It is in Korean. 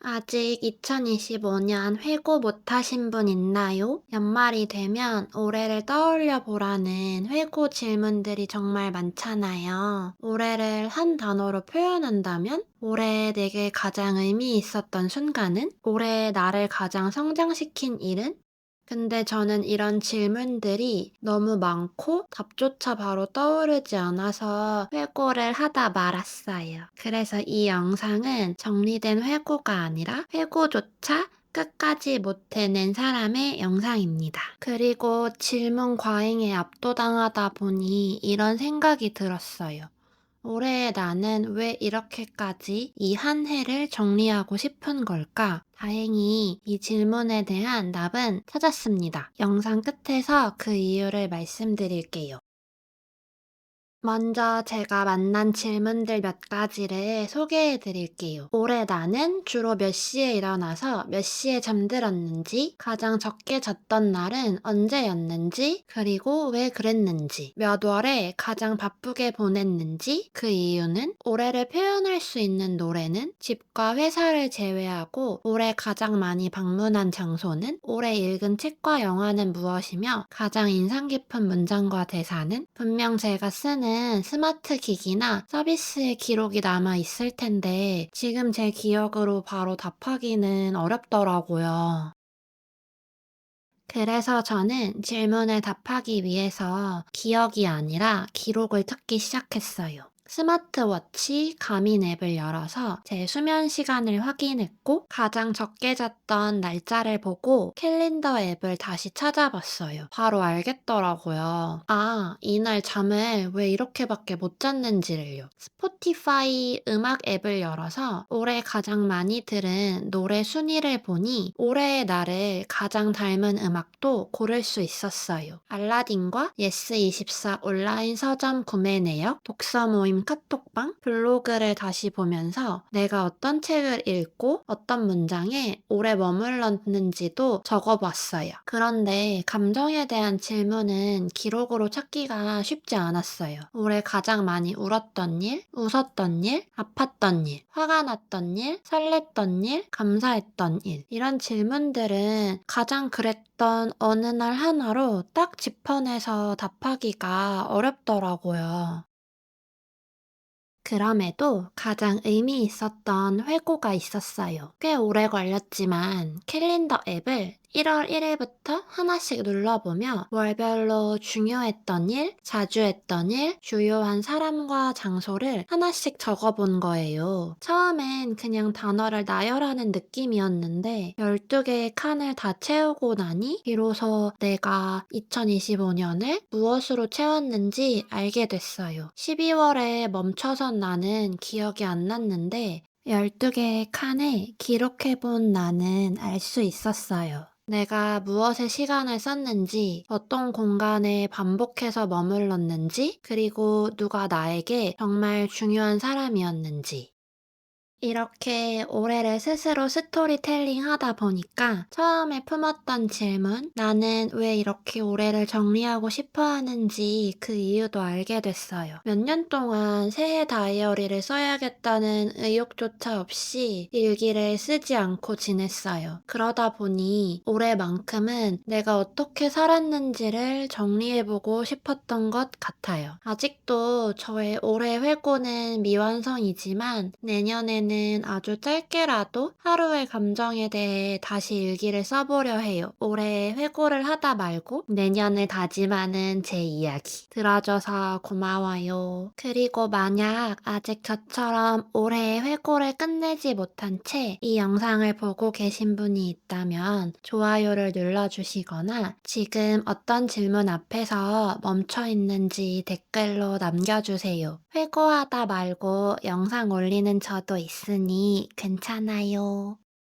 아직 2025년 회고 못하신 분 있나요? 연말이 되면 올해를 떠올려 보라는 회고 질문들이 정말 많잖아요. 올해를 한 단어로 표현한다면? 올해 내게 가장 의미 있었던 순간은? 올해 나를 가장 성장시킨 일은? 근데 저는 이런 질문들이 너무 많고 답조차 바로 떠오르지 않아서 회고를 하다 말았어요. 그래서 이 영상은 정리된 회고가 아니라 회고조차 끝까지 못 해낸 사람의 영상입니다. 그리고 질문 과잉에 압도당하다 보니 이런 생각이 들었어요. 올해 나는 왜 이렇게까지 이 한 해를 정리하고 싶은 걸까? 다행히 이 질문에 대한 답은 찾았습니다. 영상 끝에서 그 이유를 말씀드릴게요. 먼저 제가 만난 질문들 몇 가지를 소개해 드릴게요. 올해 나는 주로 몇 시에 일어나서 몇 시에 잠들었는지, 가장 적게 잤던 날은 언제였는지, 그리고 왜 그랬는지, 몇 월에 가장 바쁘게 보냈는지, 그 이유는, 올해를 표현할 수 있는 노래는, 집과 회사를 제외하고 올해 가장 많이 방문한 장소는, 올해 읽은 책과 영화는 무엇이며, 가장 인상 깊은 문장과 대사는, 분명 제가 쓰는 스마트 기기나 서비스의 기록이 남아 있을 텐데 지금 제 기억으로 바로 답하기는 어렵더라고요. 그래서 저는 질문에 답하기 위해서 기억이 아니라 기록을 찾기 시작했어요. 스마트워치 가민 앱을 열어서 제 수면 시간을 확인했고 가장 적게 잤던 날짜를 보고 캘린더 앱을 다시 찾아봤어요. 바로 알겠더라고요. 아, 이날 잠을 왜 이렇게밖에 못 잤는지를요. 스포티파이 음악 앱을 열어서 올해 가장 많이 들은 노래 순위를 보니 올해의 나를 가장 닮은 음악도 고를 수 있었어요. 알라딘과 예스24 온라인 서점 구매 내역, 독서 모임 카톡방, 블로그를 다시 보면서 내가 어떤 책을 읽고 어떤 문장에 오래 머물렀는지도 적어봤어요. 그런데 감정에 대한 질문은 기록으로 찾기가 쉽지 않았어요. 올해 가장 많이 울었던 일, 웃었던 일, 아팠던 일, 화가 났던 일, 설렜던 일, 감사했던 일. 이런 질문들은 가장 그랬던 어느 날 하나로 딱 짚어내서 답하기가 어렵더라고요. 그럼에도 가장 의미 있었던 회고가 있었어요. 꽤 오래 걸렸지만 캘린더 앱을 1월 1일부터 하나씩 눌러보며 월별로 중요했던 일, 자주 했던 일, 주요한 사람과 장소를 하나씩 적어본 거예요. 처음엔 그냥 단어를 나열하는 느낌이었는데 12개의 칸을 다 채우고 나니 비로소 내가 2025년을 무엇으로 채웠는지 알게 됐어요. 12월에 멈춰선 나는 기억이 안 났는데 12개의 칸에 기록해본 나는 알 수 있었어요. 내가 무엇에 시간을 썼는지, 어떤 공간에 반복해서 머물렀는지, 그리고 누가 나에게 정말 중요한 사람이었는지. 이렇게 올해를 스스로 스토리텔링 하다 보니까 처음에 품었던 질문, 나는 왜 이렇게 올해를 정리하고 싶어 하는지 그 이유도 알게 됐어요. 몇 년 동안 새해 다이어리를 써야겠다는 의욕조차 없이 일기를 쓰지 않고 지냈어요. 그러다 보니 올해만큼은 내가 어떻게 살았는지를 정리해보고 싶었던 것 같아요. 아직도 저의 올해 회고는 미완성이지만 내년에는 아주 짧게라도 하루의 감정에 대해 다시 일기를 써보려 해요. 올해 회고를 하다 말고 내년을 다짐하는 제 이야기 들어줘서 고마워요. 그리고 만약 아직 저처럼 올해의 회고를 끝내지 못한 채 이 영상을 보고 계신 분이 있다면 좋아요를 눌러주시거나 지금 어떤 질문 앞에서 멈춰 있는지 댓글로 남겨주세요. 회고하다 말고 영상 올리는 저도 있으니 괜찮아요.